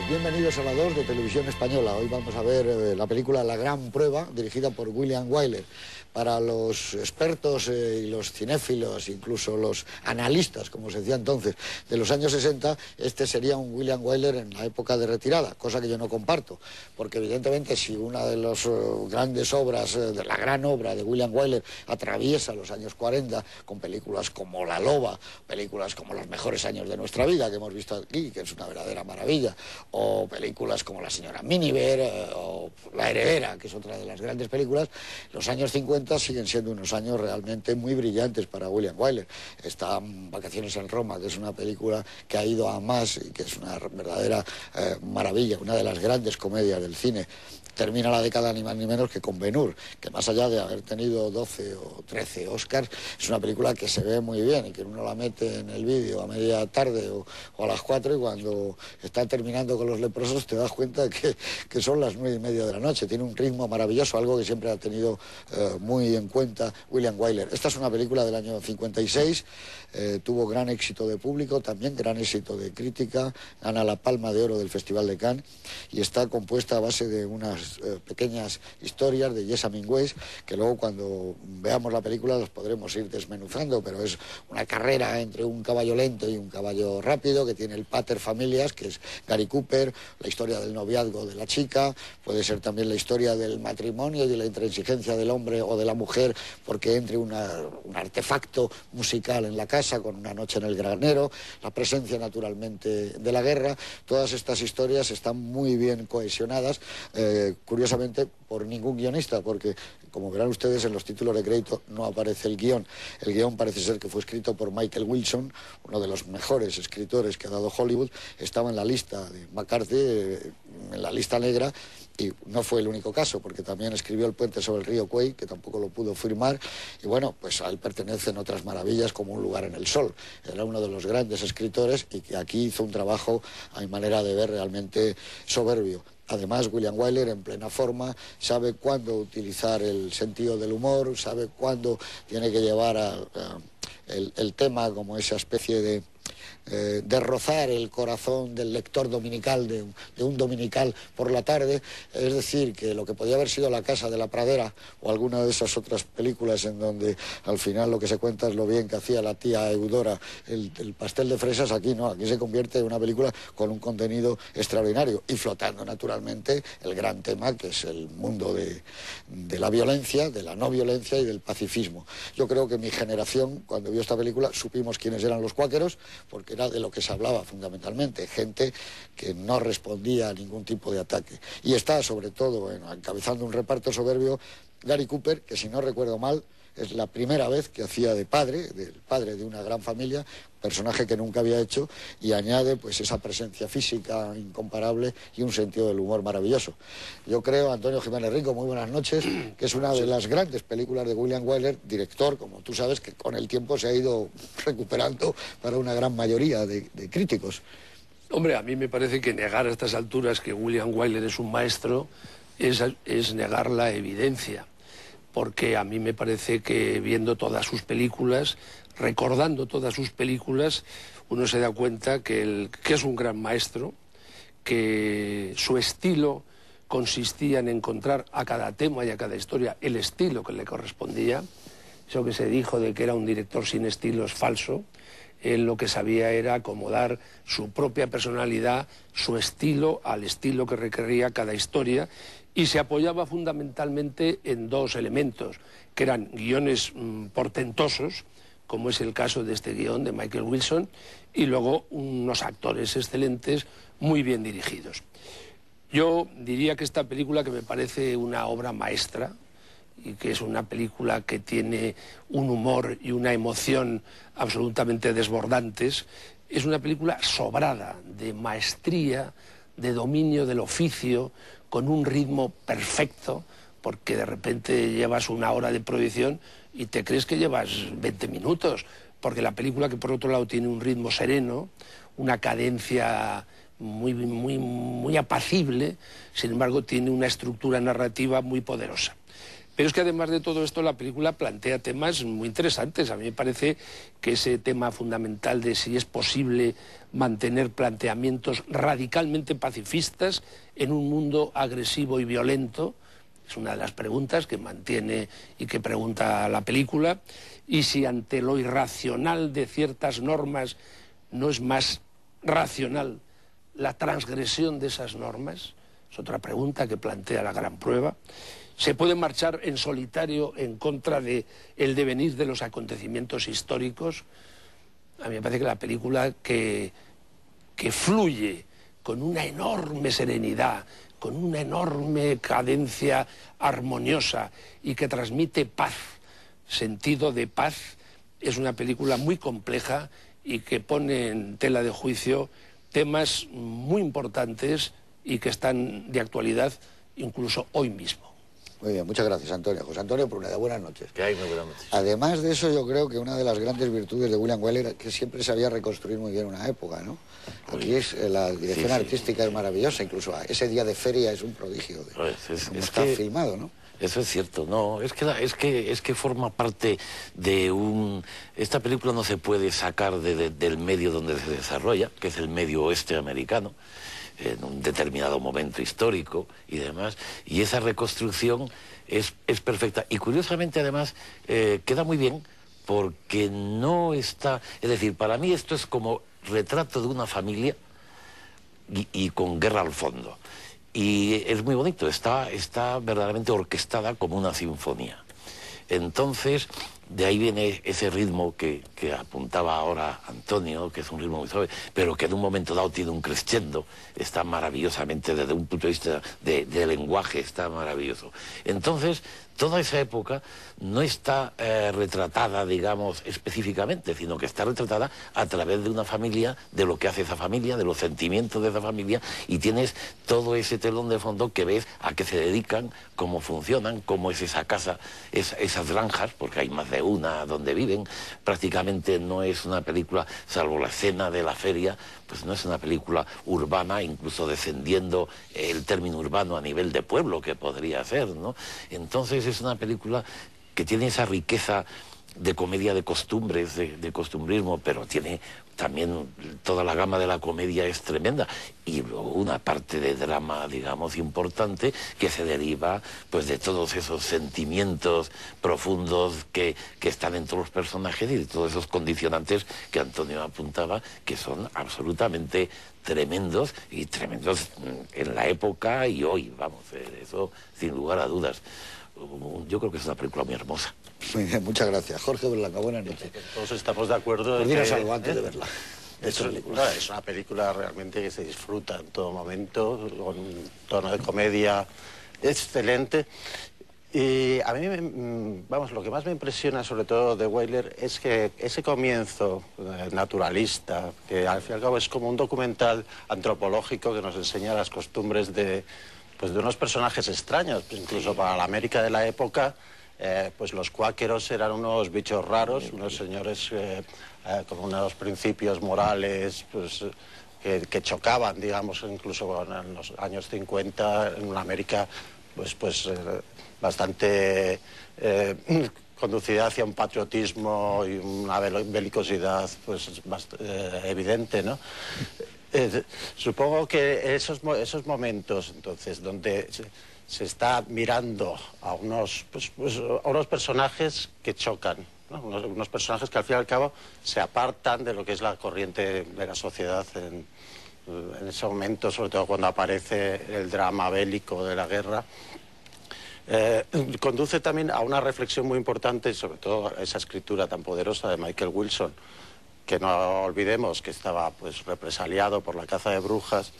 Bienvenidos a la 2 de Televisión Española. Hoy vamos a ver la película La Gran Prueba, dirigida por William Wyler. Para los expertos y los cinéfilos, incluso los analistas, como se decía entonces, de los años 60, este sería un William Wyler en la época de retirada, cosa que yo no comparto, porque evidentemente si una de las grandes obras, de la gran obra de William Wyler atraviesa los años 40 con películas como La Loba, películas como Los mejores años de nuestra vida, que hemos visto aquí, que es una verdadera maravilla, o películas como La señora Miniver o La heredera, que es otra de las grandes películas, los años 50 siguen siendo unos años realmente muy brillantes para William Wyler. Está Vacaciones en Roma, que es una película que ha ido a más y que es una verdadera maravilla, una de las grandes comedias del cine. Termina la década ni más ni menos que con Ben-Hur, que más allá de haber tenido 12 o 13 Oscars, es una película que se ve muy bien y que uno la mete en el vídeo a media tarde o a las 4 y cuando está terminando con Los leprosos te das cuenta que son las 9:30 de la noche. Tiene un ritmo maravilloso, algo que siempre ha tenido muy en cuenta William Wyler. Esta es una película del año 56, tuvo gran éxito de público, también gran éxito de crítica, gana la Palma de Oro del Festival de Cannes y está compuesta a base de unas pequeñas historias de Jessamine Weiss, que luego cuando veamos la película los podremos ir desmenuzando, pero es una carrera entre un caballo lento y un caballo rápido, que tiene el pater familias, que es Gary Cooper, la historia del noviazgo de la chica, puede ser también la historia del matrimonio y de la intransigencia del hombre o de la mujer porque entre un artefacto musical en la casa con Una noche en el granero, la presencia naturalmente de la guerra. Todas estas historias están muy bien cohesionadas, curiosamente por ningún guionista, porque como verán ustedes en los títulos de crédito no aparece el guión. El guión parece ser que fue escrito por Michael Wilson, uno de los mejores escritores que ha dado Hollywood. Estaba en la lista de McCarthy, en la lista negra, y no fue el único caso, porque también escribió El puente sobre el río Kwai, que tampoco lo pudo firmar, y bueno, pues a él pertenecen otras maravillas como Un lugar en el sol. Era uno de los grandes escritores y que aquí hizo un trabajo, a mi manera de ver, realmente soberbio. Además, William Wyler, en plena forma, sabe cuándo utilizar el sentido del humor, sabe cuándo tiene que llevar el tema como esa especie de rozar el corazón del lector dominical, de un dominical por la tarde. Es decir, que lo que podía haber sido La casa de la pradera o alguna de esas otras películas en donde al final lo que se cuenta es lo bien que hacía la tía Eudora el pastel de fresas, aquí no, aquí se convierte en una película con un contenido extraordinario y flotando naturalmente el gran tema que es el mundo de la violencia, de la no violencia y del pacifismo. Yo creo que mi generación, cuando vio esta película, supimos quiénes eran los cuáqueros, porque era de lo que se hablaba fundamentalmente, gente que no respondía a ningún tipo de ataque. Y está, sobre todo, encabezando un reparto soberbio, Gary Cooper, que si no recuerdo mal, es la primera vez que hacía del padre de una gran familia, personaje que nunca había hecho, y añade pues esa presencia física incomparable y un sentido del humor maravilloso. Yo creo, Antonio Jiménez Rico, muy buenas noches, que es una de las grandes películas de William Wyler, director, como tú sabes, que con el tiempo se ha ido recuperando para una gran mayoría de críticos. Hombre, a mí me parece que negar a estas alturas que William Wyler es un maestro es negar la evidencia, porque a mí me parece que viendo todas sus películas, recordando todas sus películas, uno se da cuenta que es un gran maestro, que su estilo consistía en encontrar a cada tema y a cada historia el estilo que le correspondía. Eso que se dijo de que era un director sin estilo es falso. Él lo que sabía era acomodar su propia personalidad, su estilo, al estilo que requería cada historia, y se apoyaba fundamentalmente en dos elementos, que eran guiones portentosos, como es el caso de este guión de Michael Wilson, y luego unos actores excelentes, muy bien dirigidos. Yo diría que esta película, que me parece una obra maestra, y que es una película que tiene un humor y una emoción absolutamente desbordantes, es una película sobrada de maestría, de dominio del oficio, con un ritmo perfecto, porque de repente llevas una hora de proyección y te crees que llevas 20 minutos, porque la película, que por otro lado tiene un ritmo sereno, una cadencia muy apacible, sin embargo tiene una estructura narrativa muy poderosa. Pero es que además de todo esto la película plantea temas muy interesantes. A mí me parece que ese tema fundamental de si es posible mantener planteamientos radicalmente pacifistas en un mundo agresivo y violento es una de las preguntas que mantiene y que pregunta la película. Y si ante lo irracional de ciertas normas no es más racional la transgresión de esas normas, es otra pregunta que plantea La Gran Prueba. ¿Se puede marchar en solitario en contra del devenir de los acontecimientos históricos? A mí me parece que la película que fluye con una enorme serenidad, con una enorme cadencia armoniosa y que transmite paz, sentido de paz, es una película muy compleja y que pone en tela de juicio temas muy importantes y que están de actualidad incluso hoy mismo. Muy bien, muchas gracias, Antonio. José Antonio Pruneda, buenas noches. Que hay muy buenas noches. Además de eso, yo creo que una de las grandes virtudes de William Wyler es que siempre sabía reconstruir muy bien una época, ¿no? Aquí la dirección artística es maravillosa, incluso ese día de feria es un prodigio de cómo está filmado, ¿no? Eso es cierto, no, es que forma parte de un... Esta película no se puede sacar del medio donde se desarrolla, que es el medio oeste americano, en un determinado momento histórico y demás, y esa reconstrucción es perfecta. Y curiosamente, además, queda muy bien porque no está... Es decir, para mí esto es como retrato de una familia y con guerra al fondo. Y es muy bonito, está verdaderamente orquestada como una sinfonía. Entonces, de ahí viene ese ritmo que apuntaba ahora Antonio, que es un ritmo muy suave, pero que en un momento dado tiene un crescendo, está maravillosamente, desde un punto de vista de lenguaje, está maravilloso. Entonces, toda esa época no está retratada, digamos, específicamente, sino que está retratada a través de una familia, de lo que hace esa familia, de los sentimientos de esa familia, y tienes todo ese telón de fondo que ves a qué se dedican, cómo funcionan, cómo es esa casa, esas granjas, porque hay más de una donde viven. Prácticamente no es una película, salvo la escena de la feria, pues no es una película urbana, incluso descendiendo el término urbano a nivel de pueblo, que podría ser, ¿no? Entonces es una película que tiene esa riqueza de comedia de costumbres, de costumbrismo, pero tiene también toda la gama de la comedia es tremenda, y luego una parte de drama, digamos, importante, que se deriva pues de todos esos sentimientos profundos que están en todos los personajes y de todos esos condicionantes que Antonio apuntaba, que son absolutamente tremendos, y tremendos en la época y hoy, vamos, eso sin lugar a dudas. Yo creo que es una película muy hermosa. Muy bien, muchas gracias. Jorge Berlanga, buenas noches. Todos estamos de acuerdo. Pues dinos algo antes de verla. Es una película realmente que se disfruta en todo momento, con un tono de comedia excelente. Y a mí, vamos, lo que más me impresiona sobre todo de Wyler es que ese comienzo naturalista, que al fin y al cabo es como un documental antropológico que nos enseña las costumbres de unos personajes extraños, pues incluso para la América de la época, pues los cuáqueros eran unos bichos raros, unos señores con unos principios morales pues, que chocaban, digamos, incluso en los años 50 en una América pues bastante conducida hacia un patriotismo y una belicosidad pues evidente, ¿no? Supongo que esos momentos, entonces, donde se está mirando a unos personajes que chocan, ¿no? Unos personajes que al fin y al cabo se apartan de lo que es la corriente de la sociedad en ese momento, sobre todo cuando aparece el drama bélico de la guerra. Conduce también a una reflexión muy importante, sobre todo a esa escritura tan poderosa de Michael Wilson, que no olvidemos que estaba pues represaliado por la caza de brujas